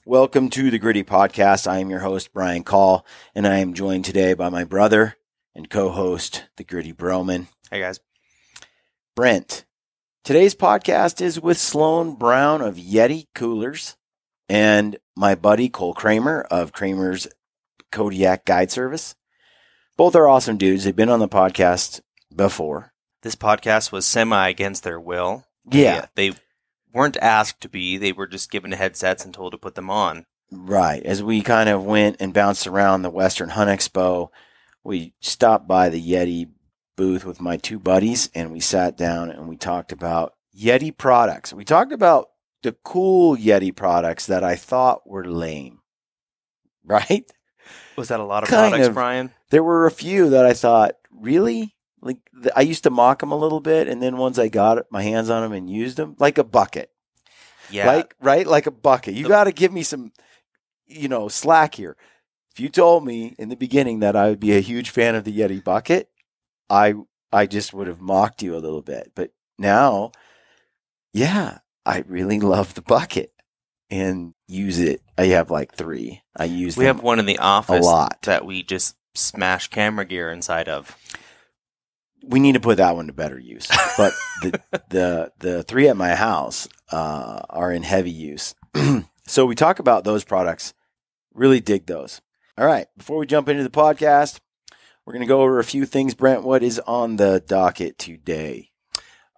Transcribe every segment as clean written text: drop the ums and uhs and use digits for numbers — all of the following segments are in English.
Welcome to the Gritty Podcast. I am your host, Brian Call, and I am joined today by my brother and co-host, the Gritty Broman. Hey, guys. Brent. Today's podcast is with Sloane Brown of Yeti Coolers and my buddy, Cole Kramer of Kramer's Kodiak Guide Service. Both are awesome dudes. They've been on the podcast before. This podcast was semi against their will. Yeah. They weren't asked to be. They were just given headsets and told to put them on. Right. As we kind of went and bounced around the Western Hunt Expo, we stopped by the Yeti booth with my two buddies, and we sat down and we talked about Yeti products. We talked about the cool Yeti products that I thought were lame. Right? Was that a lot of Kind products, of. Brian? There were a few that I thought, really? Like, I used to mock them a little bit, and then once I got my hands on them and used them, like a bucket. Yeah. Like a bucket. You got to give me some, slack here. If you told me in the beginning that I would be a huge fan of the Yeti bucket, I just would have mocked you a little bit. But now, yeah, I really love the bucket and use it. I have like 3. I use We them have one in the office a lot. that we just smash camera gear inside of. We need to put that one to better use. But the 3 at my house are in heavy use. So we talk about those products. Really dig those. All right. Before we jump into the podcast, we're going to go over a few things. Brent, what is on the docket today?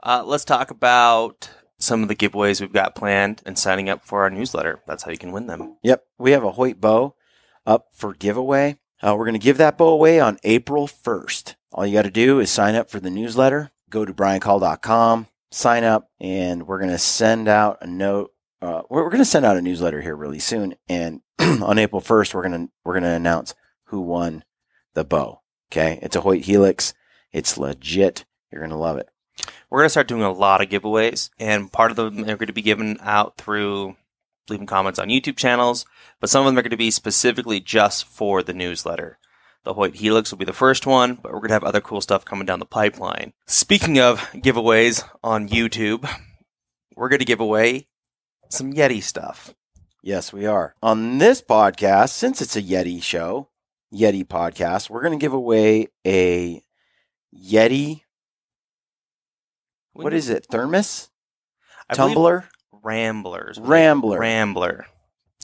Let's talk about some of the giveaways we've got planned and signing up for our newsletter. That's how you can win them. Yep. We have a Hoyt bow up for giveaway. We're going to give that bow away on April 1st. All you got to do is sign up for the newsletter. Go to briancall.com, sign up, and we're going to send out a note. We're going to send out a newsletter here really soon. And on April 1st, we're going to announce who won the bow. Okay. It's a Hoyt Helix. It's legit. You're going to love it. We're going to start doing a lot of giveaways, and part of them are going to be given out through leaving comments on YouTube channels, but some of them are going to be specifically just for the newsletter. The Hoyt Helix will be the first one, but we're going to have other cool stuff coming down the pipeline. Speaking of giveaways on YouTube, we're going to give away some Yeti stuff. Yes, we are. On this podcast, since it's a Yeti show, Yeti podcast, we're going to give away a Yeti. What is it? Thermos? Tumbler? Ramblers. Rambler.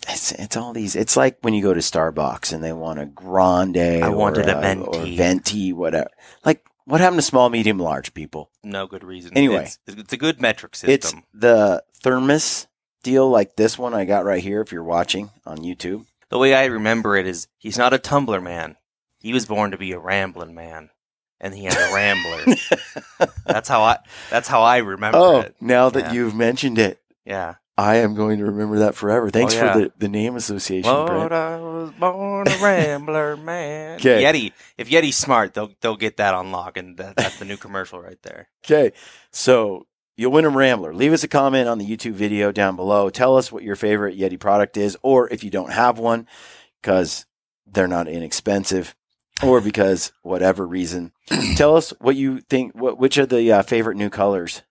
It's all these. It's like when you go to Starbucks and they want a grande. I wanted a venti. venti. Or venti, whatever. Like, what happened to small, medium, large people? No good reason. Anyway. It's a good metric system. It's the thermos deal like this one I got right here if you're watching on YouTube. The way I remember it is he's not a tumbler man. He was born to be a rambling man. And he had a rambler. That's how I remember it. Now that you've mentioned it. Yeah. I am going to remember that forever. Thanks yeah. for the name association, Lord, Brent. I was born a rambler man. 'Kay. Yeti. If Yeti's smart, they'll get that on lock, and that's the new commercial right there. Okay. So you'll win a Rambler. Leave us a comment on the YouTube video down below. Tell us what your favorite Yeti product is, or if you don't have one, because they're not inexpensive, or because whatever reason. Tell us what you think, which are the favorite new colors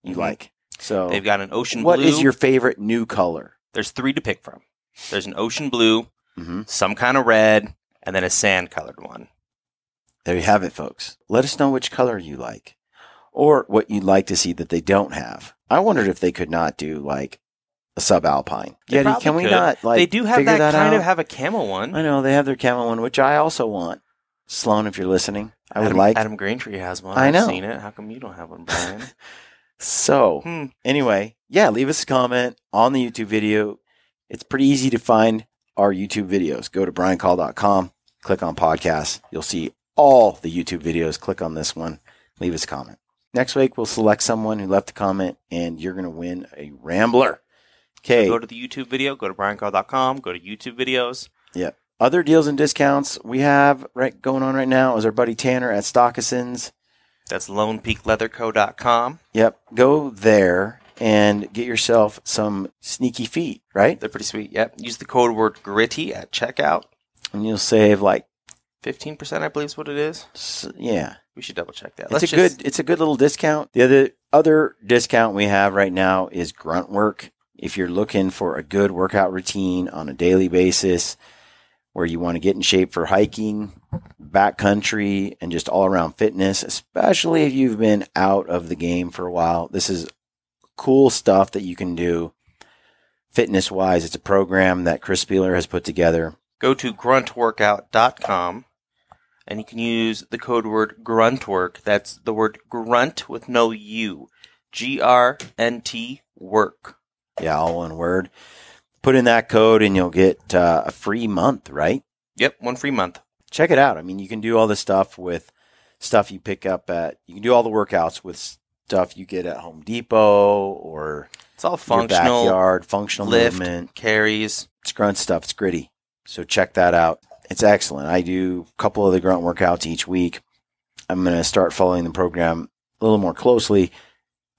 you like. So They've got an ocean blue. What is your favorite new color? There's 3 to pick from. There's an ocean blue, some kind of red, and then a sand-colored one. There you have it, folks. Let us know which color you like, or what you'd like to see that they don't have. I wondered if they could not do like a subalpine. Yeti, can we not like They do have figure that kind out? of have a camel one. I know they have their camel one, which I also want. Sloane, if you're listening, I would like. Adam Greentree has one. I know. I've seen it. How come you don't have one, Brian? So, anyway, yeah, leave us a comment on the YouTube video. It's pretty easy to find our YouTube videos. Go to briancall.com, click on podcasts. You'll see all the YouTube videos. Click on this one. Leave us a comment. Next week, we'll select someone who left a comment, and you're going to win a Rambler. Okay. Go to the YouTube video. Go to briancall.com. Go to YouTube videos. Yeah. Other deals and discounts we have going on right now is our buddy Tanner at Stockison's. That's LonePeakLeatherCo.com. Yep. Go there and get yourself some sneaky feet, right? They're pretty sweet. Yep. Use the code word GRITTY at checkout. And you'll save like 15%, I believe is what it is. Yeah. We should double check that. It's a good little discount. The other discount we have right now is Grunt Work. If you're looking for a good workout routine on a daily basis, where you want to get in shape for hiking, backcountry, and just all around fitness, especially if you've been out of the game for a while, this is cool stuff that you can do fitness wise. It's a program that Chris Spieler has put together. Go to gruntworkout.com and you can use the code word GRUNTWORK. That's the word grunt with no U. GRNT work. Yeah, all one word. Put in that code and you'll get a free month, right? Yep, 1 free month. Check it out. I mean, you can do all this stuff with stuff you pick up you can do all the workouts with stuff you get at Home Depot or it's all functional. Your backyard, functional lift, movement. Carries. It's grunt stuff. It's gritty. So check that out. It's excellent. I do a couple of the grunt workouts each week. I'm going to start following the program a little more closely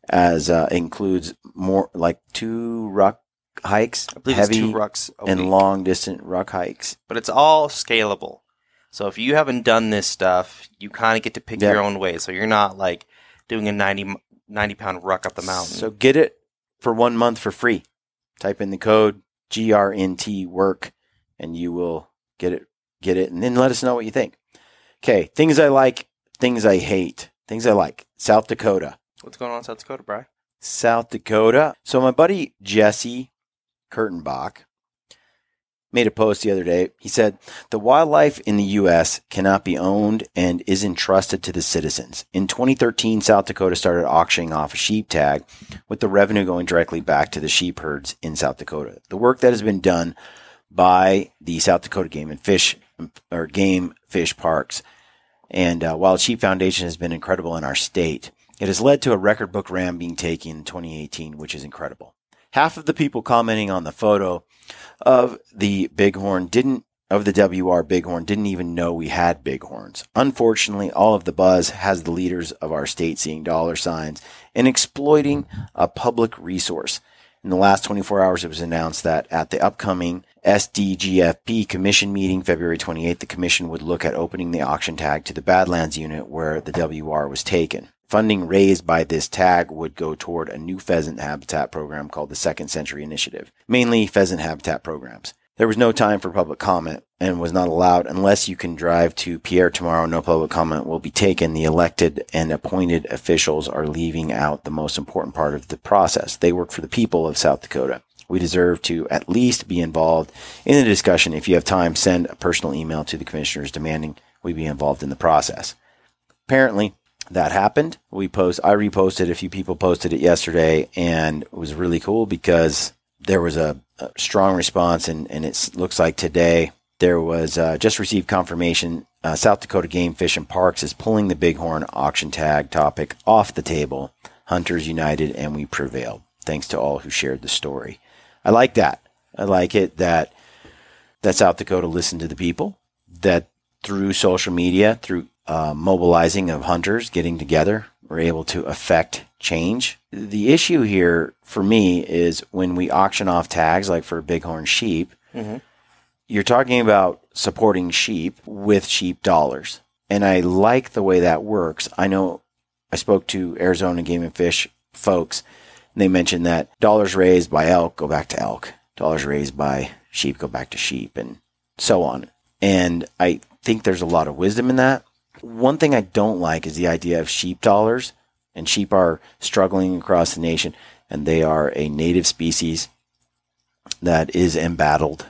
as it includes more like 2 ruck hikes, I believe heavy it's 2 rucks a and week. long distance ruck hikes. But it's all scalable. So if you haven't done this stuff, you kind of get to pick your own way. So you're not like doing a 90-pound ruck up the mountain. So get it for 1 month for free. Type in the code GRNT work and you will get it, and then let us know what you think. Okay, things I like, things I hate. Things I like. South Dakota. What's going on in South Dakota, Bri? South Dakota. So my buddy Jesse Kurtenbach made a post the other day. He said, the wildlife in the U.S. cannot be owned and is entrusted to the citizens. In 2013, South Dakota started auctioning off a sheep tag with the revenue going directly back to the sheep herds in South Dakota. The work that has been done by the South Dakota Game Fish Parks and Wild Sheep Foundation has been incredible in our state. It has led to a record book ram being taken in 2018, which is incredible. Half of the people commenting on the photo of the bighorn of the WR bighorn didn't even know we had bighorns. Unfortunately, all of the buzz has the leaders of our state seeing dollar signs and exploiting a public resource. In the last 24 hours, it was announced that at the upcoming SDGFP commission meeting, February 28th, the commission would look at opening the auction tag to the Badlands unit where the WR was taken. Funding raised by this tag would go toward a new pheasant habitat program called the Second Century Initiative, mainly pheasant habitat programs. There was no time for public comment and was not allowed unless you can drive to Pierre tomorrow. No public comment will be taken. The elected and appointed officials are leaving out the most important part of the process. They work for the people of South Dakota. We deserve to at least be involved in the discussion. If you have time, send a personal email to the commissioners demanding we be involved in the process. Apparently, that happened. I reposted, a few people posted it yesterday, and it was really cool because there was a strong response, and it looks like today there was just received confirmation. South Dakota Game Fish and Parks is pulling the bighorn auction tag topic off the table. Hunters united, and we prevailed. Thanks to all who shared the story. I like that. I like it that South Dakota listened to the people, that through social media, through mobilizing of hunters getting together, we're able to affect change. The issue here for me is when we auction off tags, like for bighorn sheep, you're talking about supporting sheep with sheep dollars. And I like the way that works. I know I spoke to Arizona Game and Fish folks, and they mentioned that dollars raised by elk go back to elk. Dollars raised by sheep go back to sheep, and so on. And I think there's a lot of wisdom in that. One thing I don't like is the idea of sheep dollars, and sheep are struggling across the nation, and they are a native species that is embattled,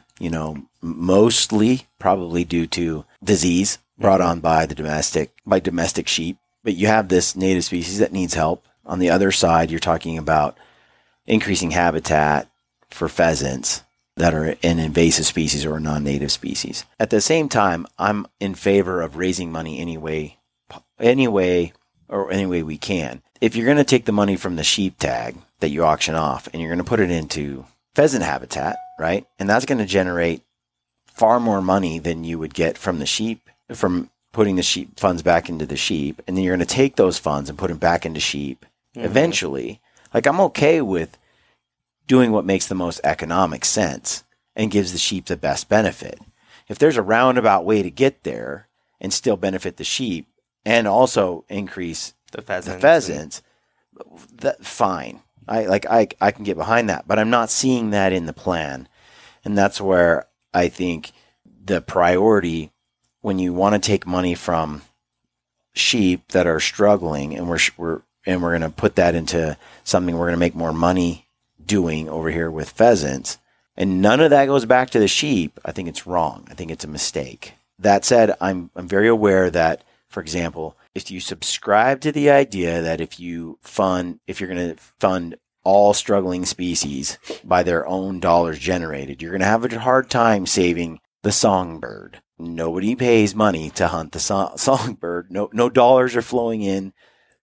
mostly probably due to disease brought on by domestic sheep. But you have this native species that needs help. On the other side, you're talking about increasing habitat for pheasants that are an invasive species or a non-native species. At the same time, I'm in favor of raising money any way we can. If you're going to take the money from the sheep tag that you auction off and you're going to put it into pheasant habitat, right? And that's going to generate far more money than you would get from the sheep, from putting the sheep funds back into the sheep. And then you're going to take those funds and put them back into sheep. Eventually, I'm okay with doing what makes the most economic sense and gives the sheep the best benefit. If there's a roundabout way to get there and still benefit the sheep and also increase the pheasants, fine. I can get behind that, but I'm not seeing that in the plan. And that's where I think the priority, when you want to take money from sheep that are struggling, and we're going to put that into something we're going to make more money doing over here with pheasants, and none of that goes back to the sheep, I think it's wrong. I think it's a mistake. That said, I'm very aware that, for example, if you subscribe to the idea that if you're going to fund all struggling species by their own dollars generated, you're going to have a hard time saving the songbird. Nobody pays money to hunt the songbird. No dollars are flowing in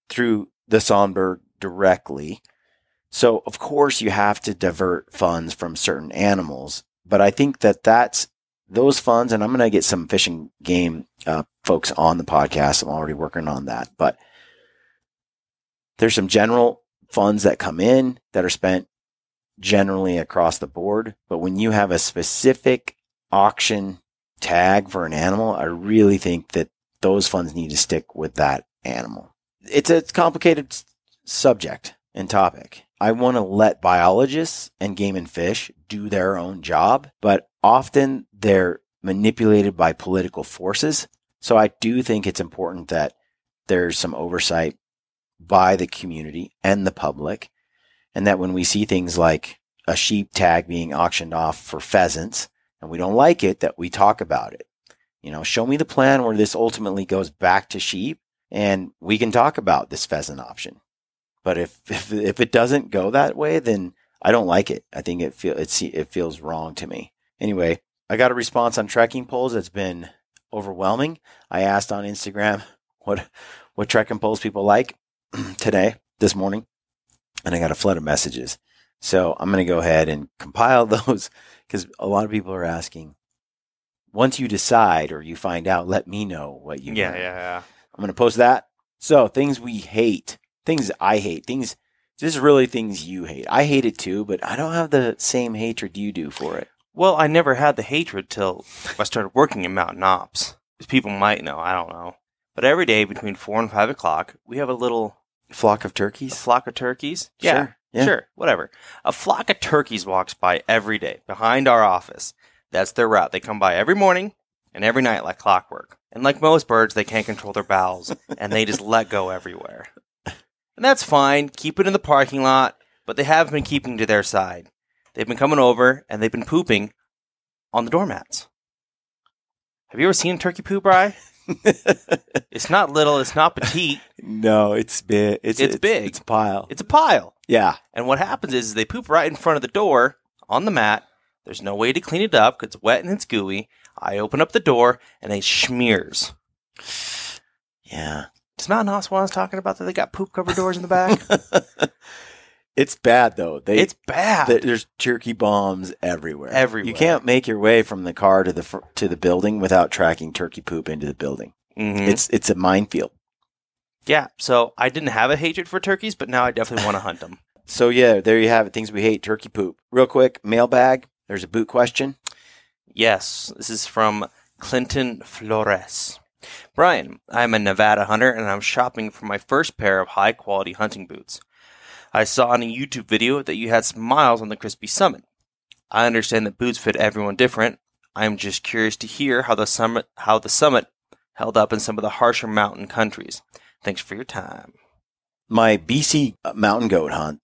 through the songbird directly. So, of course, you have to divert funds from certain animals. But I think that's those funds, and I'm going to get some Fish and Game folks on the podcast. I'm already working on that. But there's some general funds that come in that are spent generally across the board. But when you have a specific auction tag for an animal, I really think that those funds need to stick with that animal. It's a complicated subject and topic. I want to let biologists and game and fish do their own job, but often they're manipulated by political forces. So I do think it's important that there's some oversight by the community and the public, and that when we see things like a sheep tag being auctioned off for pheasants and we don't like it, that we talk about it. Show me the plan where this ultimately goes back to sheep, and we can talk about this pheasant option. But if it doesn't go that way, then I don't like it. I think it feels wrong to me. Anyway, I got a response on trekking poles that's been overwhelming. I asked on Instagram what trekking poles people like this morning, and I got a flood of messages. So I'm going to go ahead and compile those, because a lot of people are asking. Once you decide or you find out, let me know what you want. Yeah. I'm going to post that. So things we hate. Things I hate. This is really things you hate. I hate it too, but I don't have the same hatred you do for it. Well, I never had the hatred till I started working in Mountain Ops. As people might know, I don't know. But every day between 4 and 5 o'clock, we have a little... flock of turkeys? A flock of turkeys? Yeah, sure, whatever. A flock of turkeys walks by every day behind our office. That's their route. They come by every morning and every night like clockwork. And like most birds, they can't control their bowels, and they just let go everywhere. And that's fine. Keep it in the parking lot, but they have been keeping to their side. They've been coming over, and they've been pooping on the doormats. Have you ever seen a turkey poop, Bri? It's not little. It's not petite. No, it's big. It's big. It's a pile. It's a pile. Yeah. And what happens is they poop right in front of the door on the mat. There's no way to clean it up because it's wet and it's gooey. I open up the door, and it smears. Yeah. Does Mountain Ops what I was talking about, that they got poop-covered doors in the back? It's bad, though. It's bad. There's turkey bombs everywhere. You can't make your way from the car to the building without tracking turkey poop into the building. Mm-hmm. It's a minefield. Yeah, so I didn't have a hatred for turkeys, but now I definitely want to hunt them. So, yeah, there you have it. Things we hate, turkey poop. Real quick, mailbag. There's a boot question. Yes, this is from Clinton Flores. Brian, I'm a Nevada hunter, and I'm shopping for my first pair of high-quality hunting boots. I saw on a YouTube video that you had some miles on the Crispy Summit. I understand that boots fit everyone different. I'm just curious to hear how the summit held up in some of the harsher mountain countries. Thanks for your time. My BC mountain goat hunt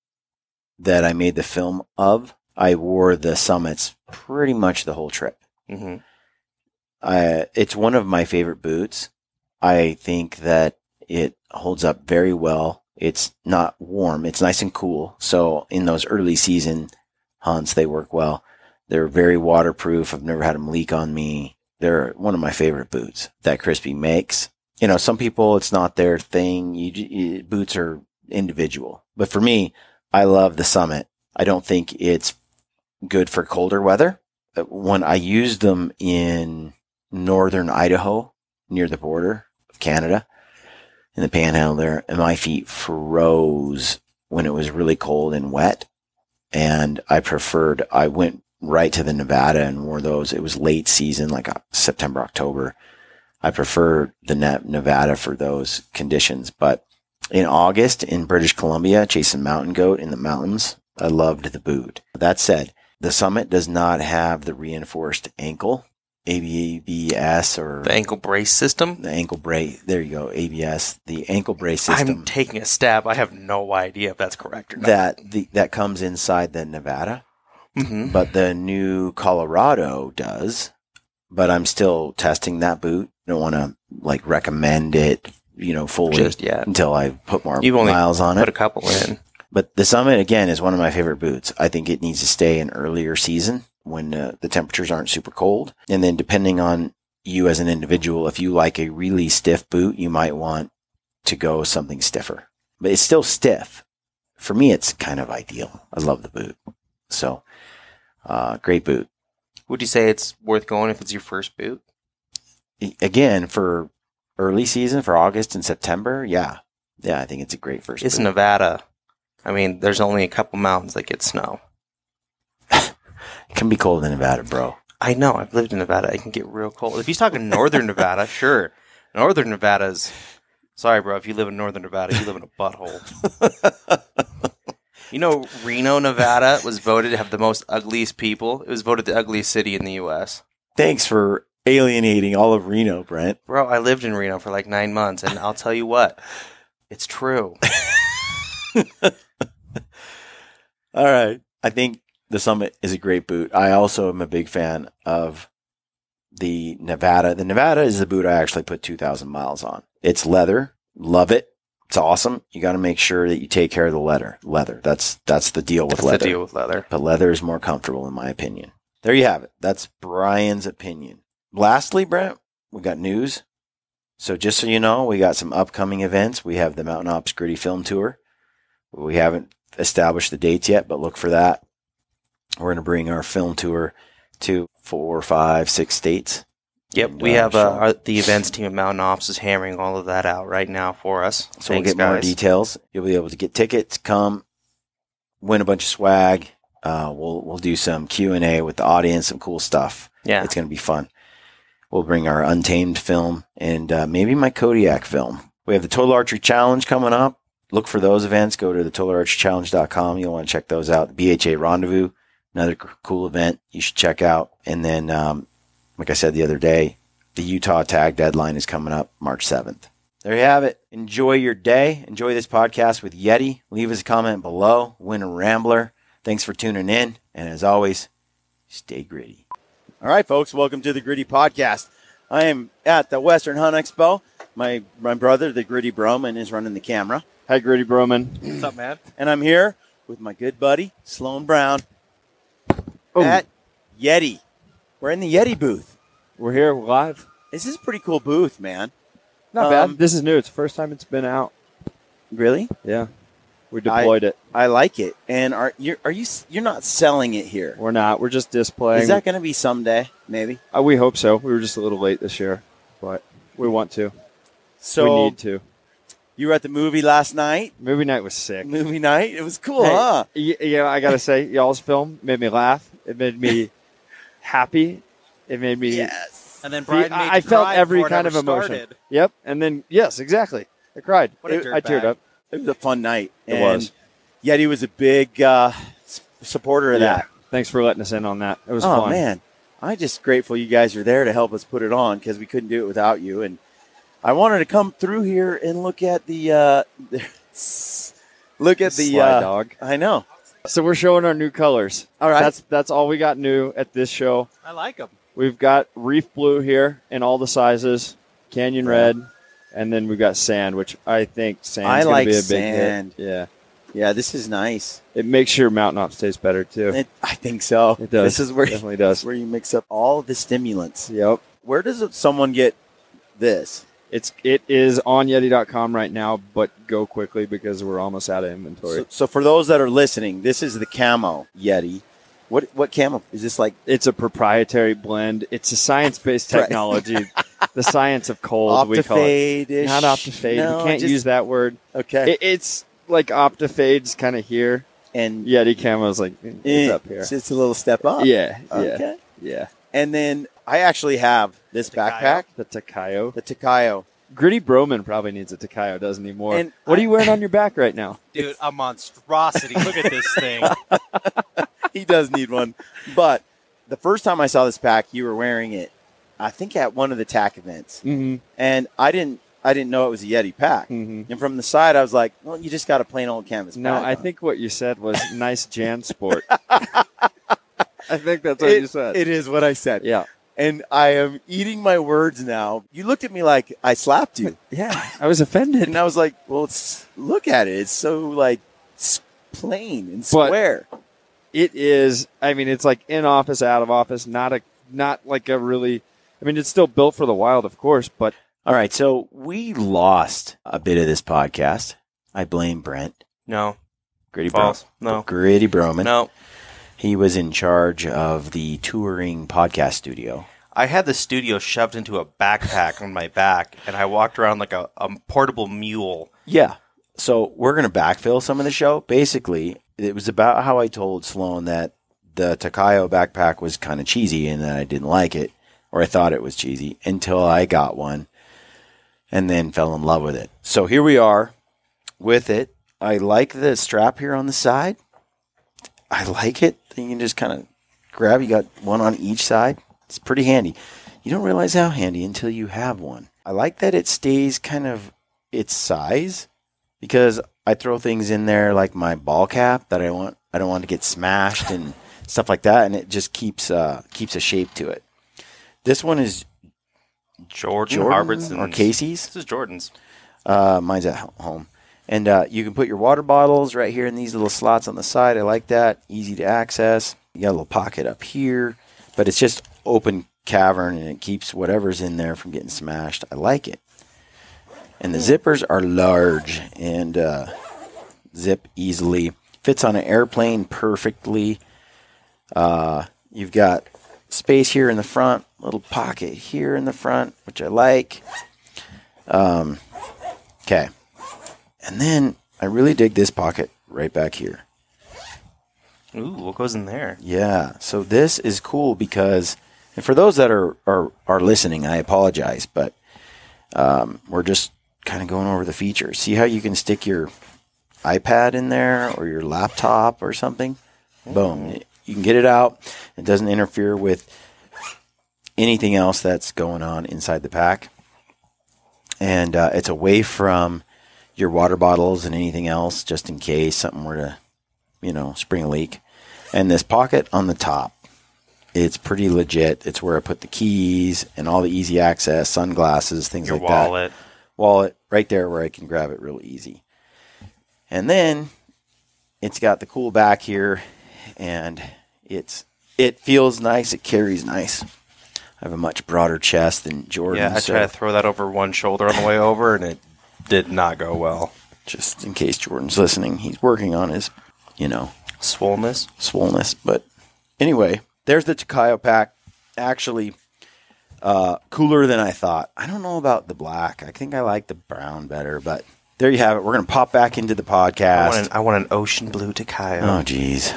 that I made the film of, I wore the Summits pretty much the whole trip. Mm-hmm. It's one of my favorite boots. I think that it holds up very well. It's not warm. It's nice and cool. So in those early season hunts, they work well. They're very waterproof. I've never had them leak on me. They're one of my favorite boots that Crispy makes. Some people, it's not their thing. Boots are individual. But for me, I love the Summit. I don't think it's good for colder weather. When I used them in northern Idaho, near the border of Canada, in the panhandle there, and my feet froze when it was really cold and wet. And I went right to the Nevada and wore those. It was late season, like September, October. I prefer the Nevada for those conditions, but in August in British Columbia, chasing mountain goat in the mountains. I loved the boot. That said, the Summit does not have the reinforced ankle, ABS, or The ankle brace system? the ankle brace. There you go, ABS, the ankle brace system. I'm taking a stab. I have no idea if that's correct or not. That comes inside the Nevada, Mm-hmm. but the new Colorado does. But I'm still testing that boot. I don't want to recommend it, fully Just yet. until I put more You've only miles on put it. a couple in. But the Summit, again, is one of my favorite boots. I think it needs to stay in earlier season when the temperatures aren't super cold. And then depending on you as an individual, if you like a really stiff boot, you might want to go something stiffer. But it's still stiff. For me, it's kind of ideal. I love the boot. So, great boot. Would you say it's worth going if it's your first boot? Again, for early season, for August and September, yeah. Yeah, I think it's a great first It's boot. Nevada. I mean, there's only a couple mountains that get snow. It can be cold in Nevada, bro. I know. I've lived in Nevada. It can get real cold. If he's talking northern Nevada, sure. Northern Nevada's... Sorry, bro. If you live in northern Nevada, you live in a butthole. Reno, Nevada was voted to have the most ugliest people. It was voted the ugliest city in the U.S. Thanks for alienating all of Reno, Brent. Bro, I lived in Reno for 9 months, and I'll tell you what. It's true. All right. I think the Summit is a great boot. I also am a big fan of the Nevada. The Nevada is the boot I actually put 2,000 miles on. It's leather. Love it. It's awesome. You got to make sure that you take care of the leather. That's the deal with leather. That's the deal with leather. But leather is more comfortable in my opinion. There you have it. That's Brian's opinion. Lastly, Brent, we got news. So just so you know, we got some upcoming events. We have the Mountain Ops Gritty Film Tour. We haven't established the dates yet, but look for that. We're going to bring our film tour to 4, 5, 6 states. Yep, we have the events team at Mountain Ops is hammering all of that out right now for us. So we'll get more details. You'll be able to get tickets, come, win a bunch of swag. We'll do some Q&A with the audience, some cool stuff. Yeah. It's going to be fun. We'll bring our Untamed film and maybe my Kodiak film. We have the Total Archery Challenge coming up. Look for those events. Go to the totalarcherychallenge.com. You'll want to check those out. The BHA Rendezvous, another cool event you should check out. And then, like I said the other day, the Utah tag deadline is coming up March 7th. There you have it. Enjoy your day. Enjoy this podcast with Yeti. Leave us a comment below. Win a Rambler. Thanks for tuning in. And as always, stay gritty. All right, folks. Welcome to the Gritty Podcast. I am at the Western Hunt Expo. My brother, the Gritty Broman, is running the camera. Hi, Gritty Broman. What's up, man? And I'm here with my good buddy, Sloane Brown, at Yeti. We're in the Yeti booth. We're here live. This is a pretty cool booth, man. Not bad. This is new. It's the first time it's been out. Really? Yeah. We deployed it. I like it. And you're not selling it here? We're not. We're just displaying. Is that going to be someday, maybe? We hope so. We were just a little late this year, but we want to. So we need to. You were at the movie last night? Movie night was sick. Movie night? It was cool, huh? Yeah, I got to say, y'all's film made me laugh. It made me happy. It made me... Yes. And then Brian made I you felt cry every before it kind ever of emotion. started. Yep. And then, yes, exactly. I cried. What a I teared dirtbag. up. It was a fun night. It was. Yeti was a big supporter of that. Thanks for letting us in on that. It was Oh, fun. man. I'm just grateful you guys are there to help us put it on because we couldn't do it without you. And I wanted to come through here and look at the Slide dog. I know. So we're showing our new colors. All right. That's all we got new at this show. I like them. We've got reef blue here in all the sizes, canyon red, and then we've got sand, which I think sand's going to be a big sand. hit. Yeah. Yeah, this is nice. It makes your mountain ops taste better too. I think so. It does. This is where Definitely does. where you mix up all the stimulants. Yep. Where does someone get this? It is on Yeti.com right now, but go quickly because we're almost out of inventory. So for those that are listening, this is the camo Yeti. What camo is this like? It's a proprietary blend. It's a science-based technology. The science of cold, we call it. Optifade-ish? Not Optifade. No, we can't use that word. Okay. It's like Optifade's kind of here. And Yeti camo's like it's up here. It's a little step up. Yeah. Okay. Yeah. And then I actually have this backpack, The Takayo. the Takayo. Gritty Broman probably needs a Takayo, doesn't he, more? And what are you wearing on your back right now? Dude, a monstrosity. Look at this thing. He does need one. But the first time I saw this pack, you were wearing it, I think at one of the TAC events. Mm-hmm. And I didn't know it was a Yeti pack. Mm-hmm. And from the side, I was like, well, you just got a plain old canvas No, pack I on. think what you said was nice Jan Sport. I think that's what you said. It is what I said. Yeah. And I am eating my words now. You looked at me like I slapped you. Yeah, I was offended. And I was like, well, look at it. It's so, like, plain and square. But it is, I mean, it's like in office, out of office, not like a really, I mean, it's still built for the wild, of course, but. All right, so we lost a bit of this podcast. I blame Brent. No. Gritty False. No. Gritty Broman. No. He was in charge of the touring podcast studio. I had the studio shoved into a backpack on my back, and I walked around like a portable mule. Yeah. So we're going to backfill some of the show. Basically, it was about how I told Sloane that the Takayo backpack was kind of cheesy and that I didn't like it, or I thought it was cheesy, until I got one and then fell in love with it. So here we are with it. I like the strap here on the side. I like it. You can just kind of grab. You got one on each side. It's pretty handy. You don't realize how handy until you have one. I like that it stays kind of its size because I throw things in there like my ball cap that I don't want to get smashed and stuff like that, and it just keeps a shape to it. This one is Jordan or Casey's. This is Jordan's. Mine's at home. And you can put your water bottles right here in these little slots on the side. I like that. Easy to access. You got a little pocket up here, but it's just open cavern, and it keeps whatever's in there from getting smashed. I like it. And the zippers are large and zip easily. Fits on an airplane perfectly. You've got space here in the front, little pocket here in the front, which I like. Okay. And then I really dig this pocket right back here. Ooh, what goes in there? Yeah. So this is cool because, and for those that are listening, I apologize, but we're just kind of going over the features. See how you can stick your iPad in there or your laptop or something? Boom. You can get it out. It doesn't interfere with anything else that's going on inside the pack. And it's away from your water bottles and anything else, just in case something were to, spring a leak. And this pocket on the top, it's pretty legit. It's where I put the keys and all the easy access, sunglasses, things like that. Wallet right there where I can grab it real easy. And then it's got the cool back here, and it feels nice. It carries nice. I have a much broader chest than Jordan. Yeah, I tried to throw that over one shoulder on the way over, and it did not go well. Just in case Jordan's listening, he's working on his, swollenness. But anyway, there's the Takayo pack. Actually, cooler than I thought. I don't know about the black. I think I like the brown better, but there you have it. We're going to pop back into the podcast. I want an ocean blue Takayo. Oh, geez.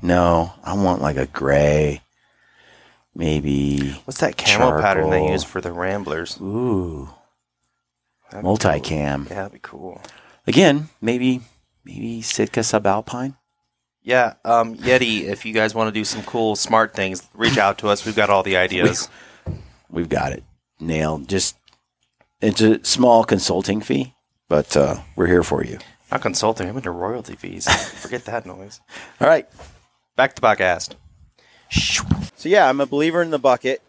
No, I want like a gray. Maybe. What's that camo pattern they use for the Ramblers? Ooh. Multicam. Cool. Yeah, that'd be cool. Again, maybe Sitka Subalpine. Yeah, Yeti, if you guys want to do some cool, smart things, reach out to us. We've got all the ideas. We've got it nailed. Just, it's a small consulting fee, but we're here for you. Not consulting. I'm into royalty fees. Forget that noise. All right. Back to the podcast. So, yeah, I'm a believer in the bucket.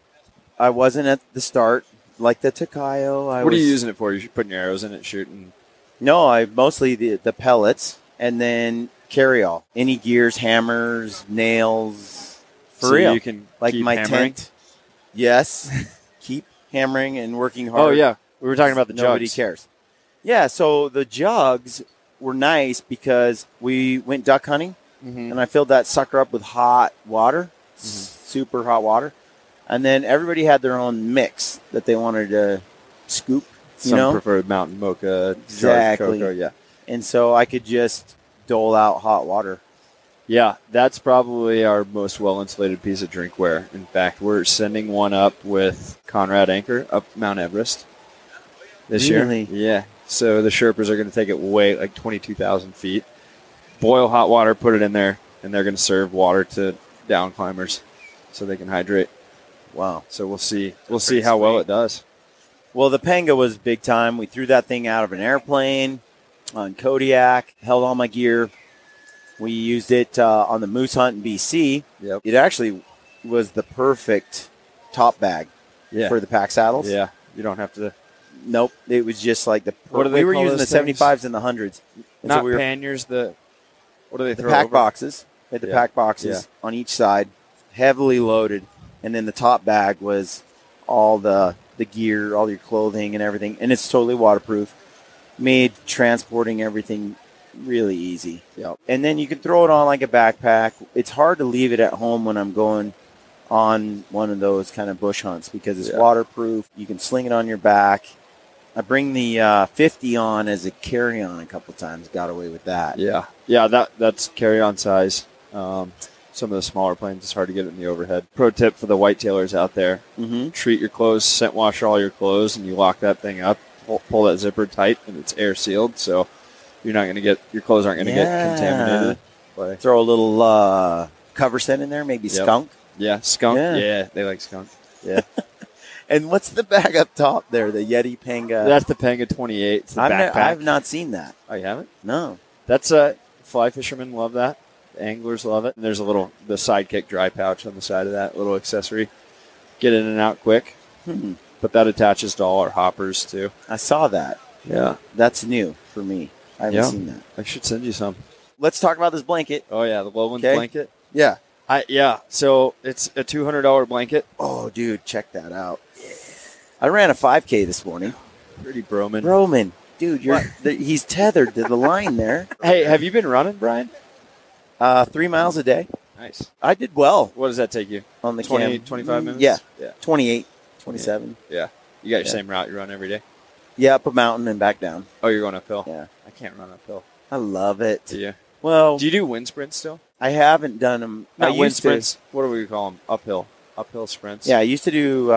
I wasn't at the start. Like the Takayo. What are you using it for? You're putting your arrows in it, shooting? No, I mostly the pellets and then carry all. Any gears, hammers, nails. For real. You can like keep my hammering? tent. Yes. Keep hammering and working hard. Oh, yeah. We were talking about the jugs. Nobody cares. Yeah, so the jugs were nice because we went duck hunting, and I filled that sucker up with hot water, super hot water. And then everybody had their own mix that they wanted to scoop. Some preferred mountain mocha, exactly. Cocoa, yeah. And so I could just dole out hot water. Yeah, that's probably our most well-insulated piece of drinkware. In fact, we're sending one up with Conrad Anchor up Mount Everest. this Really? year. Yeah. So the Sherpas are going to take it way, like 22,000 feet, boil hot water, put it in there, and they're going to serve water to down climbers so they can hydrate. Wow. So we'll see. We'll see how well it does. Well, the Panga was big time. We threw that thing out of an airplane on Kodiak, held all my gear. We used it on the moose hunt in BC. Yep. It actually was the perfect top bag for the pack saddles. Yeah. You don't have to. Nope. It was just like the. What do they we were call using the those things? 75s and the 100s. And Not so we were, panniers. What do they the throw pack over? boxes. We had the pack boxes on each side, heavily loaded. And then the top bag was all the gear, all your clothing and everything. And it's totally waterproof. Made transporting everything really easy. Yep. And then you can throw it on like a backpack. It's hard to leave it at home when I'm going on one of those kind of bush hunts because it's waterproof. You can sling it on your back. I bring the 50 on as a carry-on a couple times. Got away with that. Yeah. Yeah, that's carry-on size. Some of the smaller planes, it's hard to get it in the overhead. Pro tip for the whitetailers out there. Mm-hmm. Treat your clothes, scent wash all your clothes, and you lock that thing up. Pull that zipper tight, and it's air sealed, so you're not going to get your clothes aren't going to get contaminated. Throw a little cover scent in there, maybe skunk. Yeah, skunk. Yeah. Yeah, they like skunk. Yeah. And what's the bag up top there? The Yeti Panga. That's the Panga 28. It's the backpack. I've not seen that. Oh, you haven't? No. That's fly fishermen love that. The anglers love it. And there's the sidekick dry pouch on the side of that little accessory. Get in and out quick. But that attaches to all our hoppers too. I saw that. Yeah. That's new for me. I haven't seen that. I should send you some. Let's talk about this blanket. Oh, yeah, the Lowlands blanket. Yeah. So it's a $200 blanket. Oh, dude, check that out. I ran a 5K this morning. Pretty broman. Broman. Dude, he's tethered to the line there. Hey, have you been running, Brian? 3 miles a day. Nice. I did well. What does that take you? On the 25 minutes? Yeah. Yeah. 28, 27. Yeah. You got your same route you run every day? Yeah, up a mountain and back down. Oh, you're going uphill? Yeah. I can't run uphill. I love it. Do you? Well, do you do wind sprints still? I haven't done them. Not wind sprints. What do we call them? Uphill sprints. Yeah, I used to do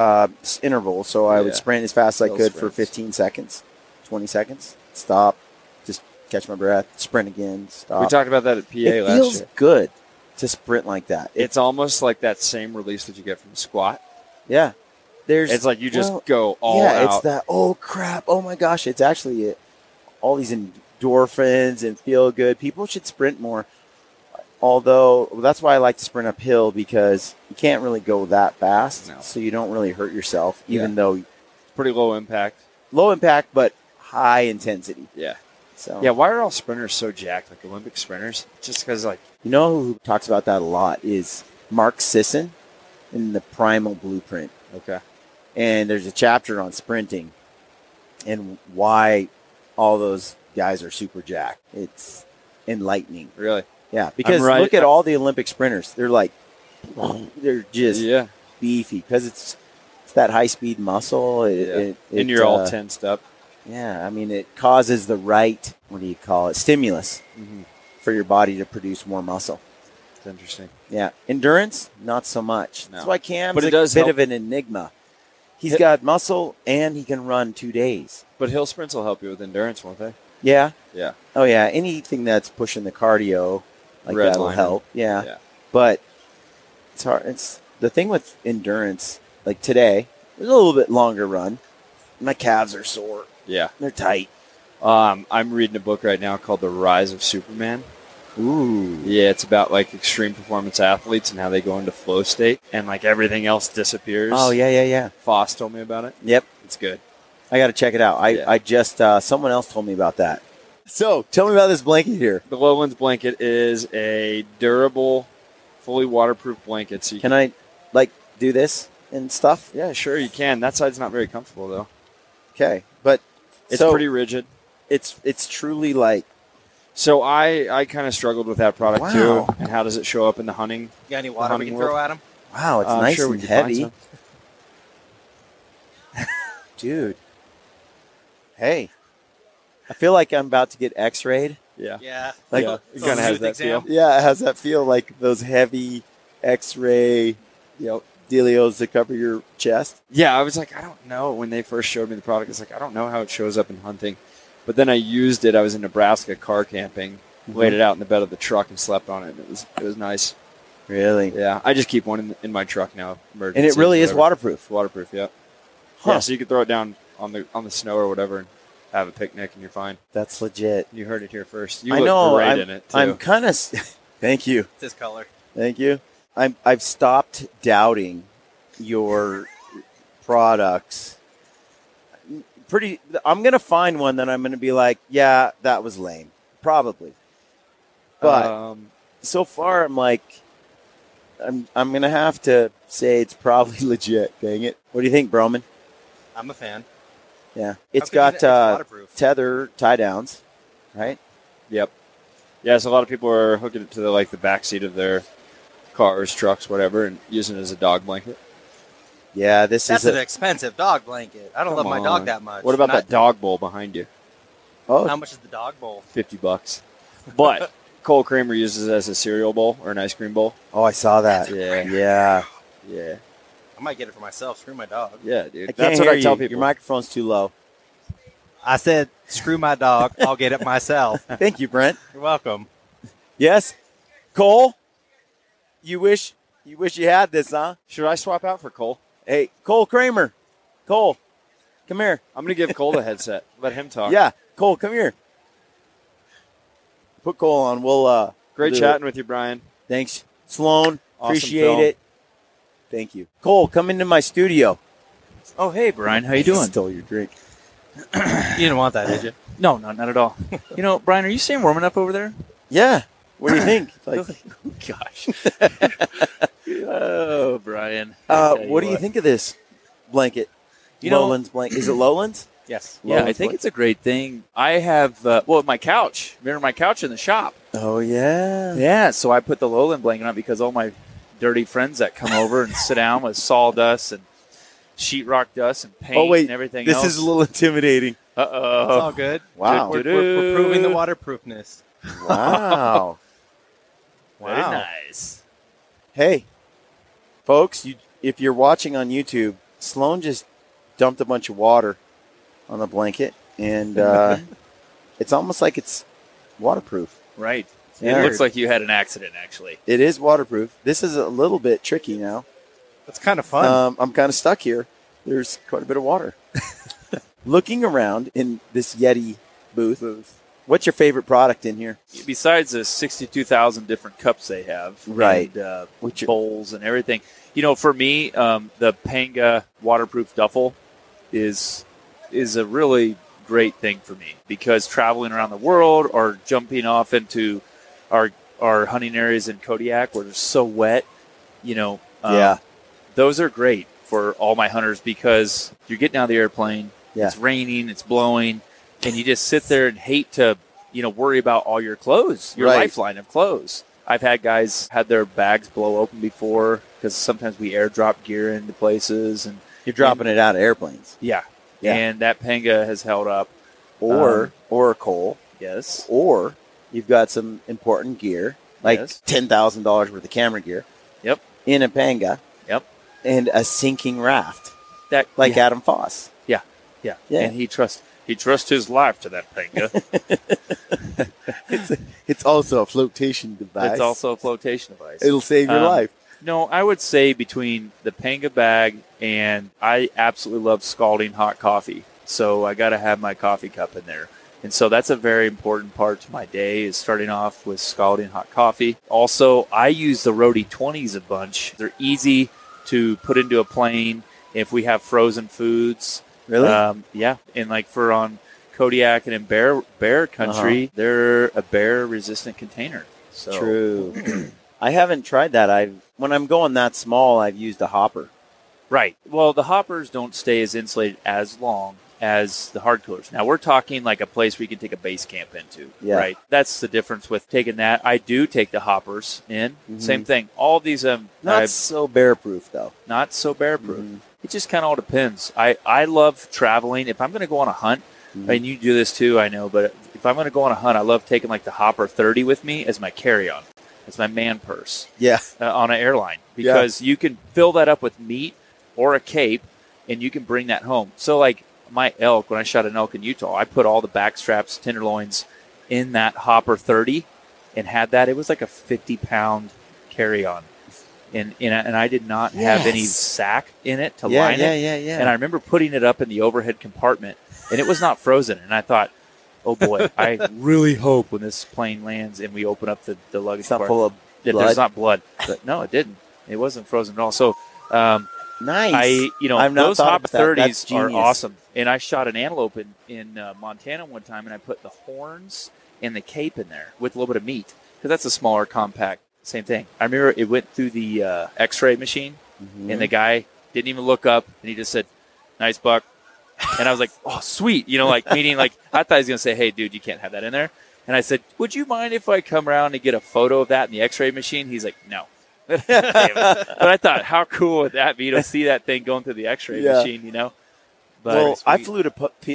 intervals, so I would sprint as fast as I could for 15 seconds, 20 seconds, stop, just catch my breath, sprint again, stop. We talked about that at PA last year. It feels good to sprint like that. It's almost like that same release that you get from squat. Yeah. It's like you just go all out. Yeah, it's that, oh, crap, oh, my gosh. It's actually all these endorphins and feel good. People should sprint more. Although, that's why I like to sprint uphill because you can't really go that fast, so you don't really hurt yourself, even though... Pretty low impact. Low impact, but high intensity. Yeah. So yeah, why are all sprinters so jacked, like Olympic sprinters? Just because, like... You know who talks about that a lot is Mark Sisson in the Primal Blueprint. Okay. And there's a chapter on sprinting and why all those guys are super jacked. It's enlightening. Really? Yeah, because look at all the Olympic sprinters. They're like, they're just beefy because it's that high-speed muscle. And you're all tensed up. Yeah, I mean, it causes the right, what do you call it, stimulus for your body to produce more muscle. It's interesting. Yeah. Endurance, not so much. No. That's why Cam's a bit of an enigma. He's got muscle and he can run 2 days. But hill sprints will help you with endurance, won't they? Yeah. Yeah. Oh, yeah. Anything that's pushing the cardio, like that will help. Yeah. But it's hard. It's the thing with endurance, like today, it was a little bit longer run. My calves are sore. Yeah. They're tight. I'm reading a book right now called The Rise of Superman. Ooh. Yeah, it's about like extreme performance athletes and how they go into flow state and like everything else disappears. Oh, yeah. Foss told me about it. Yep. It's good. I got to check it out. I just, someone else told me about that. So tell me about this blanket here. The Lowlands blanket is a durable, fully waterproof blanket. So can I do this and stuff? Yeah, sure you can. That side's not very comfortable though. Okay. But it's pretty rigid. It's truly like. So I kind of struggled with that product too. And how does it show up in the hunting? You got any water we can throw at him? Wow, it's nice sure and heavy. Dude. Hey. I feel like I'm about to get x-rayed. Yeah. Yeah. Like, it kind of has that feel. Yeah, it has that feel like those heavy x-ray, dealios to cover your chest? Yeah, I was like, I don't know. When they first showed me the product, it's like, I don't know how it shows up in hunting. But then I used it. I was in Nebraska car camping, laid it out in the bed of the truck and slept on it. It was nice. Really? Yeah, I just keep one in my truck now. And it really is waterproof. Waterproof, yeah. Huh. Yeah, so you can throw it down on the snow or whatever and have a picnic and you're fine. That's legit. You heard it here first. I know. Great in it, too. I'm kind of... Thank you. It's his color. Thank you. I've stopped doubting your products. I'm going to find one that I'm going to be like, yeah, that was lame. Probably. But so far I'm like, I'm going to have to say it's probably legit. Dang it. What do you think, Broman? I'm a fan. Yeah. It's How could got you say it's waterproof? tether tie downs, right? Yep. Yeah, so a lot of people are hooking it to the back seat of their cars, trucks, whatever, and using it as a dog blanket. Yeah, That's an expensive dog blanket. I don't love my dog that much. What about that dog bowl behind you? How much is the dog bowl? $50. But Cole Kramer uses it as a cereal bowl or an ice cream bowl. Oh, I saw that. Yeah. I might get it for myself. Screw my dog. Yeah, dude. That's what I tell people. Your microphone's too low. I said, screw my dog. I'll get it myself. Thank you, Brent. You're welcome. Yes, Cole. You wish you had this, huh? Should I swap out for Cole? Hey, Cole Kramer. Cole, come here. I'm going to give Cole the headset. Let him talk. Yeah, Cole, come here. Put Cole on. We'll Great chatting with you, Brian. Thanks, Sloane. Awesome Appreciate film. it. Thank you. Cole, come into my studio. Oh, hey, Brian. How you doing? Stole your drink. You didn't want that, did you? No, not at all. Brian, are you staying warm enough over there? Yeah. What do you think? Gosh. Oh, Brian. What do you think of this blanket? Lowlands blanket. Is it Lowlands? Yes. Yeah, I think it's a great thing. I have, my couch. Remember my couch in the shop? Oh, yeah. Yeah, so I put the Lowland blanket on because all my dirty friends that come over and sit down with sawdust and sheetrock dust and paint and everything else. This is a little intimidating. Uh-oh. It's all good. Wow. We're proving the waterproofness. Wow. Very nice. Hey, folks, if you're watching on YouTube, Sloane just dumped a bunch of water on the blanket, and it's almost like it's waterproof. Right. Yeah. It looks like you had an accident, actually. It is waterproof. This is a little bit tricky now. That's kind of fun. I'm kind of stuck here. There's quite a bit of water. Looking around in this Yeti booth, what's your favorite product in here? Besides the 62,000 different cups they have, right, and bowls and everything, for me, the Panga waterproof duffel is a really great thing for me because traveling around the world or jumping off into our hunting areas in Kodiak where they're so wet, those are great for all my hunters because you're getting out of the airplane, it's raining, it's blowing, and you just sit there and hate to, worry about all your clothes, your lifeline of clothes. I've had guys had their bags blow open before because sometimes we airdrop gear into places. And you're dropping it out of airplanes. Yeah. And that Panga has held up. Or Cole. Yes. Or you've got some important gear, like $10,000 worth of camera gear. Yep. In a Panga. Yep. And a sinking raft. Adam Foss. Yeah. And he trusts his life to that Panga. It's also a flotation device. It'll save your life. No, I would say between the Panga bag and I absolutely love scalding hot coffee. So I got to have my coffee cup in there. And so that's a very important part to my day is starting off with scalding hot coffee. Also, I use the Rody 20s a bunch. They're easy to put into a plane if we have frozen foods. Really? Yeah. And for on Kodiak and in bear country, they're a bear-resistant container. So. True. I haven't tried that. When I'm going that small, I've used a hopper. Right. Well, the hoppers don't stay as insulated as long as the hard coolers. Now, we're talking like a place we can take a base camp into, right? That's the difference with taking that. I do take the hoppers in. Mm-hmm. Same thing. All these... not so bear-proof, though. Not so bear-proof. Mm-hmm. It just kind of all depends. I love traveling. If I'm going to go on a hunt, and you do this too, I know, but if I'm going to go on a hunt, I love taking the Hopper 30 with me as my carry-on. It's my man purse Yeah. on an airline because you can fill that up with meat or a cape, and you can bring that home. So, like my elk, when I shot an elk in Utah, I put all the back straps, tenderloins in that Hopper 30 and had that. It was like a 50-pound carry-on. And I did not have any sack in it to line it. Yeah. And I remember putting it up in the overhead compartment, and it was not frozen. And I thought, oh, boy, I really hope when this plane lands and we open up the luggage It's not compartment full of that blood. there's not blood. But no, it didn't. It wasn't frozen at all. So Nice. I've not those thought Hop about that. That's 30s are genius. awesome. And I shot an antelope in Montana one time, and I put the horns and the cape in there with a little bit of meat because that's a smaller, compact. Same thing. I remember it went through the X-ray machine, and the guy didn't even look up, and he just said, "Nice buck." And I was like, "Oh, sweet," meaning like I thought he was gonna say, "Hey, dude, you can't have that in there." And I said, "Would you mind if I come around and get a photo of that in the X-ray machine?" He's like, "No." But I thought, how cool would that be to see that thing going through the X-ray machine? But Well, I flew to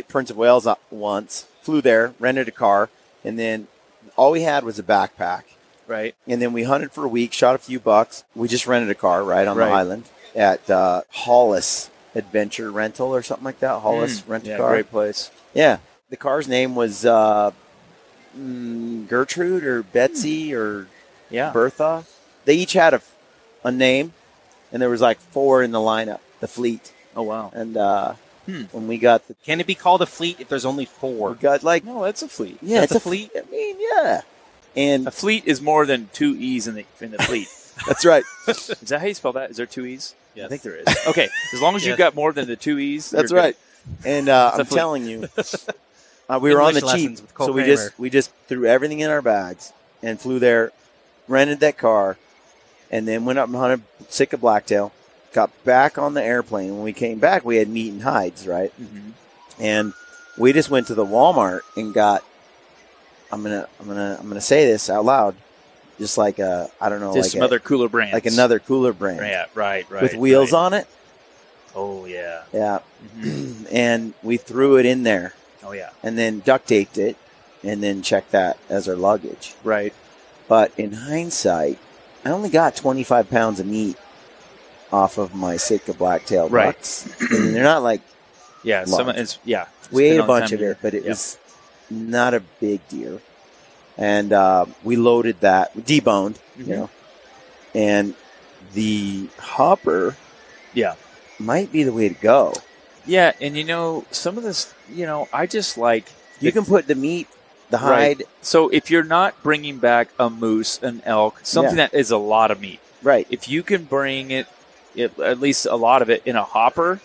Prince of Wales once. Flew there, rented a car, and then all we had was a backpack. right, And then we hunted for a week, shot a few bucks. We just rented a car on the Right. island at Hollis Adventure Rental or something like that. Hollis Rent-A-Car. great place. Yeah. The car's name was Gertrude or Betsy or Yeah, Bertha. They each had a name, and there was like 4 in the lineup, the fleet. oh wow, And when we got the, Can it be called a fleet if there's only 4? we got like, no, that's a fleet. yeah, That's it's a fleet? I mean, yeah. And A fleet is more than 2 E's in the fleet. that's right. Is that how you spell that? Is there 2 E's? Yes. I think there is. Okay, as long as you've Yes. got more than the 2 E's, That's you're good. right. And a I'm fleet. telling you, we were on the English cheap, lessons with Cole so Kramer. we just threw everything in our bags and flew there, rented that car, and then went up and hunted sick of blacktail. Got back on the airplane. When we came back, we had meat and hides, right? Mm-hmm. And we just went to the Walmart and got. I'm gonna say this out loud, just like I don't know, Just like some other cooler brands. like another cooler brand Yeah, right. with wheels right. on it. Oh yeah. Yeah, Mhm. and we threw it in there. Oh yeah. And then duct taped it, and then checked that as our luggage. Right. But in hindsight, I only got 25 pounds of meat off of my Sitka blacktail Right. bucks. And they're not like, Yeah. Some Large. it's yeah. we ate Depending a on the bunch time of it, year. but it Yeah. was not a big deer. And we loaded that, deboned, Mhm. you know, and the hopper Yeah. might be the way to go. Yeah, and some of this, I just like You can put the meat, the Right. hide, So if you're not bringing back a moose, an elk, something that is a lot of meat, right. if you can bring it, at least a lot of it, in a hopper,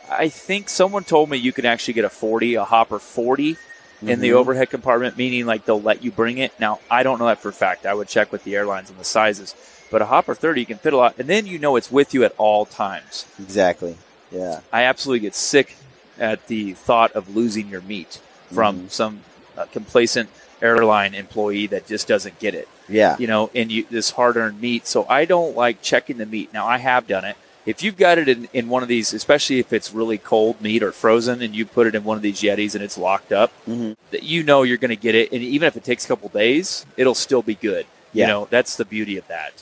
I think someone told me you can actually get a hopper 40 in the Mhm. overhead compartment, meaning like they'll let you bring it. Now, I don't know that for a fact. I would check with the airlines on the sizes. But a hopper 30, you can fit a lot. And then it's with you at all times. Exactly. Yeah. I absolutely get sick at the thought of losing your meat from some complacent airline employee that just doesn't get it. Yeah. And this hard-earned meat. So I don't like checking the meat. Now, I have done it. If you've got it in one of these, especially if it's really cold meat or frozen, and you put it in one of these Yetis and it's locked up, Mhm. that you're going to get it. And even if it takes a couple days, it'll still be good. Yeah. That's the beauty of that.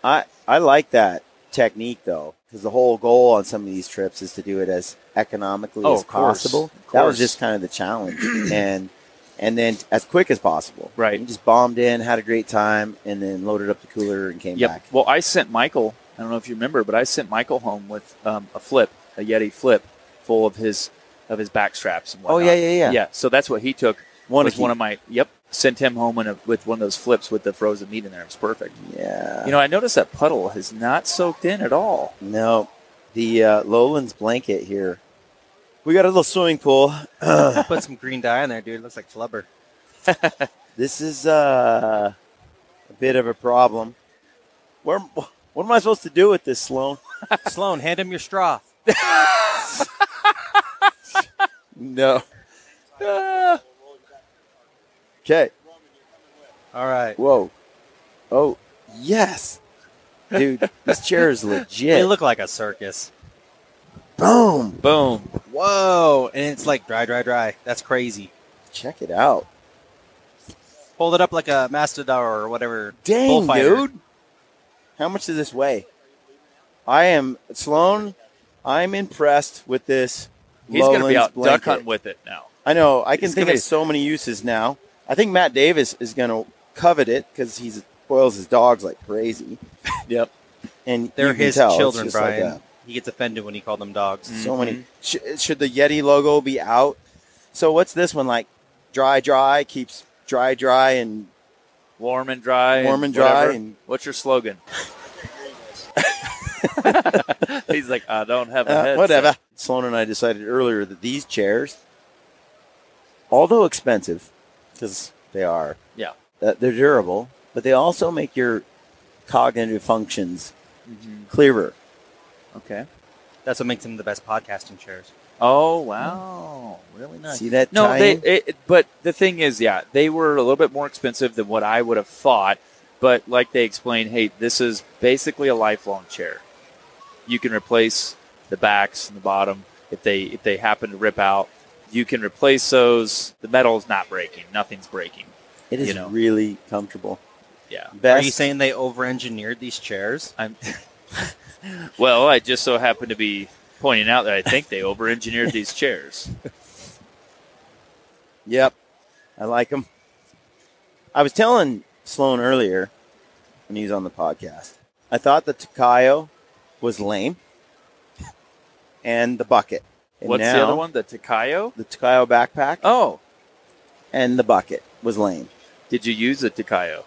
I like that technique though, because the whole goal on some of these trips is to do it as economically as of course. possible. Of That was course. just kind of the challenge, and then as quick as possible. Right. We just bombed in, had a great time, and then loaded up the cooler and came Yep. back. Well, I sent Michael. I don't know if you remember, but I sent Michael home with a Yeti flip, full of his back straps and whatnot. Oh yeah. Yeah. So that's what he took. One Was one of my sent him home with one of those flips with the frozen meat in there. It was perfect. Yeah. I noticed that puddle has not soaked in at all. No, the Lowlands blanket here. We got a little swimming pool. Put some green dye in there, dude. It looks like flubber. This is a bit of a problem. What am I supposed to do with this, Sloane? Sloane, hand him your straw. No. Okay. All right. Whoa. Oh, yes. Dude, this chair is They legit. look like a circus. Boom. Boom. Whoa. And it's like dry. That's crazy. Check it out. Hold it up like a mastodon or whatever. Dang, bullfighter. dude. How much does this weigh? Sloane, I'm impressed with this. He's going to be out blanket. duck hunting with it now. I know. I can It's think gonna of be- so many uses now. I think Matt Davis is going to covet it because he spoils his dogs like crazy. Yep. And They're you can his tell, it's children, just like Brian. He gets offended when you call them dogs. so many. Should the Yeti logo be out? So what's this one like? Dry keeps dry and Warm and dry. Warm and dry whatever. and- What's your slogan? He's like, I don't have a headset. whatever. Sloane and I decided earlier that these chairs, although expensive, because they are, Yeah. they're durable, but they also make your cognitive functions clearer. Okay. That's what makes them the best podcasting chairs. Oh, wow. Really nice. See that? No, tie-in? but the thing is, yeah, they were a little bit more expensive than what I would have thought. But like they explained, hey, this is basically a lifelong chair. You can replace the backs and the bottom if they happen to rip out. You can replace those. The metal is not breaking. Nothing's breaking. It is you know. really comfortable. Yeah. Best. Are you saying they over-engineered these chairs? Well, I just so happen to be pointing out that I think they over-engineered these chairs. Yep, I like them. I was telling Sloane earlier when he was on the podcast, I thought the Takayo was lame, and the bucket. And What's the now, other one? The Takayo? The Takayo backpack Oh, and the bucket was lame. did you use the Takayo?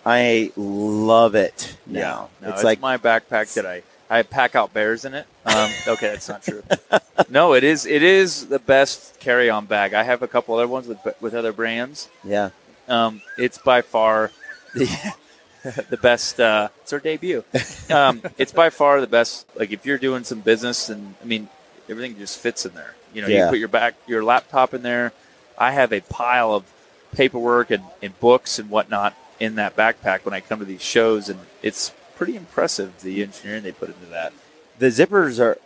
I love it now. No, it's it's like my backpack that I pack out bears in it. Okay, that's not true. No, it is the best carry-on bag. I have a couple other ones with other brands. yeah. It's by far the best. It's our debut. It's by far the best. Like if you're doing some business, and I mean everything just fits in there. You know, Yeah. you put your laptop in there. I have a pile of paperwork and books and whatnot in that backpack when I come to these shows, and it's pretty impressive the engineering they put into that. The zippers are.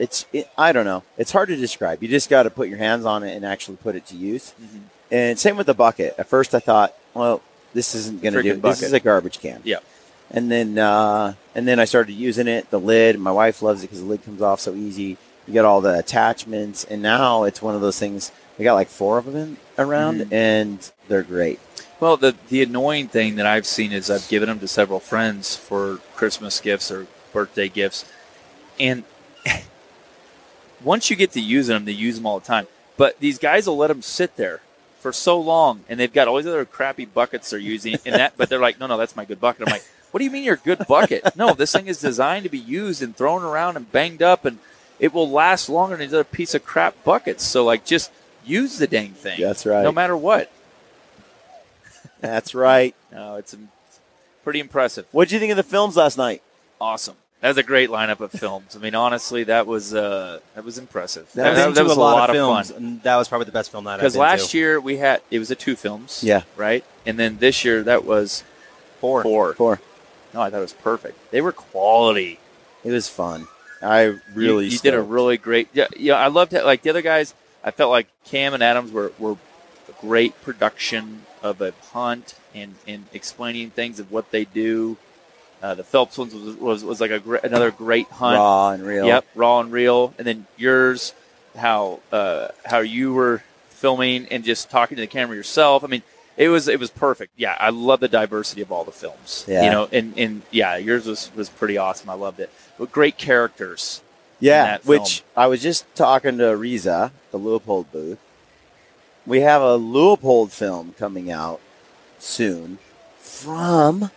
I don't know. It's hard to describe. You just got to put your hands on it and actually put it to use. Mm-hmm. And same with the bucket. At first, I thought, well, this isn't going to do. Freaking This bucket. is a garbage can. Yeah. And then I started using it. The lid. My wife loves it because the lid comes off so easy. You got all the attachments, and now it's one of those things. We got like 4 of them around, and they're great. Well, the annoying thing that I've seen is I've given them to several friends for Christmas gifts or birthday gifts, and once you get to using them, they use them all the time. But these guys will let them sit there for so long, and they've got all these other crappy buckets they're using, but they're like, no, that's my good bucket. I'm like, what do you mean your good bucket? No, this thing is designed to be used and thrown around and banged up, and it will last longer than these other piece of crap buckets. So, like, just use the dang thing. That's right. No matter what. That's right. No, it's pretty impressive. What did you think of the films last night? Awesome. That was a great lineup of films. I mean, honestly, that was impressive. I've That been to was a lot of fun. films, and that was probably the best film that I've Because been last to. year it was 2 films. Yeah. Right? And then this year that was 4. 4. No, I thought it was perfect. They were quality. It was fun. I really You did a stoked. really great. Yeah, I loved it. Like the other guys, I felt like Cam and Adams were a great production of a hunt and explaining things of what they do. The Phelps ones was like another great hunt. raw and real. Yep, raw and real. And then yours, how you were filming and just talking to the camera yourself. I mean, it was perfect. Yeah, I love the diversity of all the films. Yeah. You know, and yeah, yours was pretty awesome. I loved it. But great characters. Yeah, that which I was just talking to Riza, the Leopold booth. We have a Leopold film coming out soon from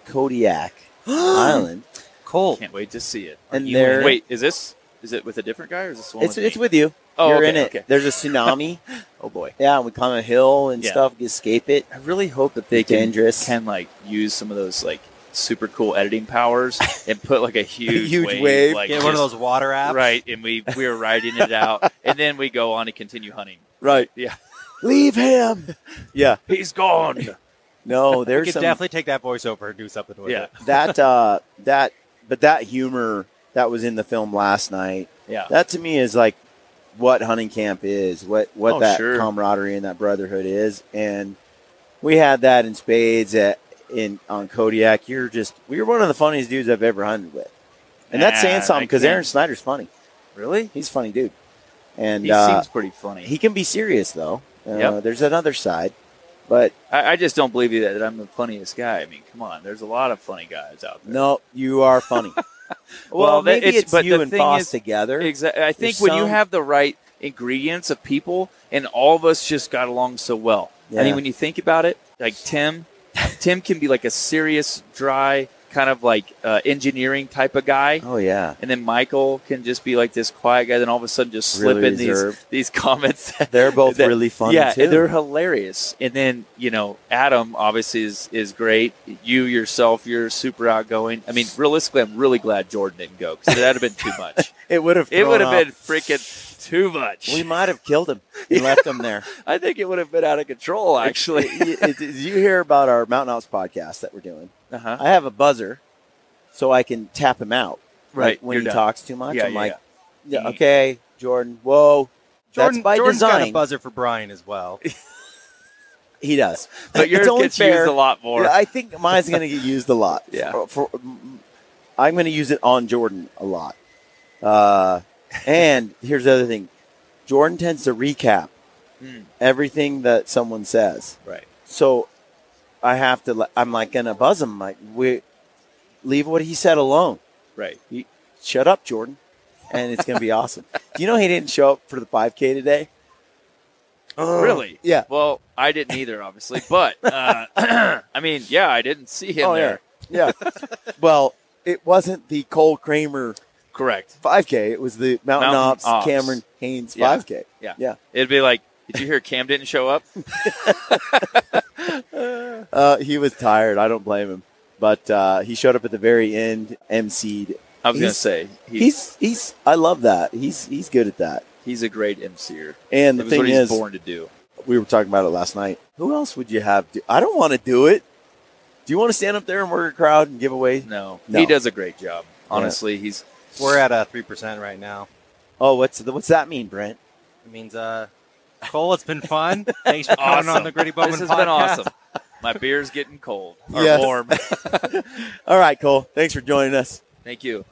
Kodiak Island. Cool. Can't wait to see it. And you there, in Wait, is it with a different guy or is this the one it's with me? with you. Oh, You're okay, in it. okay. There's a tsunami. Oh boy. Yeah, we climb a hill and Yeah. stuff, escape it. I really hope that they Dangerous. can like use some of those like super cool editing powers and put like a huge, Huge wave. like, Get one of just- those water apps. right, and we were riding it out, and then we go on to continue hunting. Right. Yeah, Leave him. Yeah. he's gone. No, We there's could some definitely take that voiceover and do something with Yeah, it. that humor that was in the film last night. yeah. That to me is like what hunting camp is, what Oh, that sure. camaraderie and that brotherhood is. And We had that in spades on Kodiak. You're one of the funniest dudes I've ever hunted with. And that's saying something because Aaron Snyder's funny. Really? He's a funny dude. And he seems pretty funny. He can be serious, though. Yep. There's another side. But I just don't believe that I'm the funniest guy. I mean, come on. There's a lot of funny guys out there. No, you are funny. Well, maybe it's but you the and thing Foss is- together. Exactly. I think when you have the right ingredients of people, and all of us just got along so well. Yeah. I mean, when you think about it, like Tim can be like a serious, dry, kind of like engineering type of guy. Oh, yeah. And then Michael can just be like this quiet guy, then all of a sudden just slip Really in reserved. these comments. They're both really funny, yeah, too. they're hilarious. And then, Adam obviously is great. You yourself, you're super outgoing. I mean, realistically, I'm really glad Jordan didn't go because that would have been too much. It would have been freaking too much. We might have killed him and left him there. I think it would have been out of control, actually. Did you hear about our Mountain House podcast that we're doing? Uh-huh. I have a buzzer so I can tap him out. Right, Like when you're he done. talks too much. Yeah, I'm yeah, like, yeah. yeah, okay, Jordan, whoa. That's by Jordan's got design. a buzzer for Brian as well. He does. But yours It's only gets fair. used a lot more. Yeah, I think mine's going to get used a lot. Yeah. I'm going to use it on Jordan a lot. And here's the other thing. Jordan tends to recap everything that someone says. Right. So I have to, I'm like going to buzz him. Like, leave what he said alone. Right. Shut up, Jordan. And it's going to be awesome. Do you know he didn't show up for the 5K today? Really? Yeah. Well, I didn't either, obviously. But, I mean, yeah, I didn't see him there. Yeah. Well, it wasn't the Cole Kramer Correct. 5K. It was the Mountain Ops Cameron Haynes Yeah. 5K. Yeah. Yeah. It'd be like, did you hear Cam didn't show up? He was tired. I don't blame him. But he showed up at the very end, emceed. I was going to say. He's I love that. He's good at that. He's a great MCer. And It the was thing what he's is, born to do. we were talking about it last night. Who else would you have do? I don't want to do it. Do you want to stand up there and work a crowd and give away? No. No. He does a great job. Honestly, he's We're at 3% right now. Oh, what's that mean, Brent? It means, Cole, it's been fun. Thanks for coming on the Gritty Bowman This has podcast. been awesome. My beer's getting cold or Yes. warm. All right, Cole. Thanks for joining us. Thank you.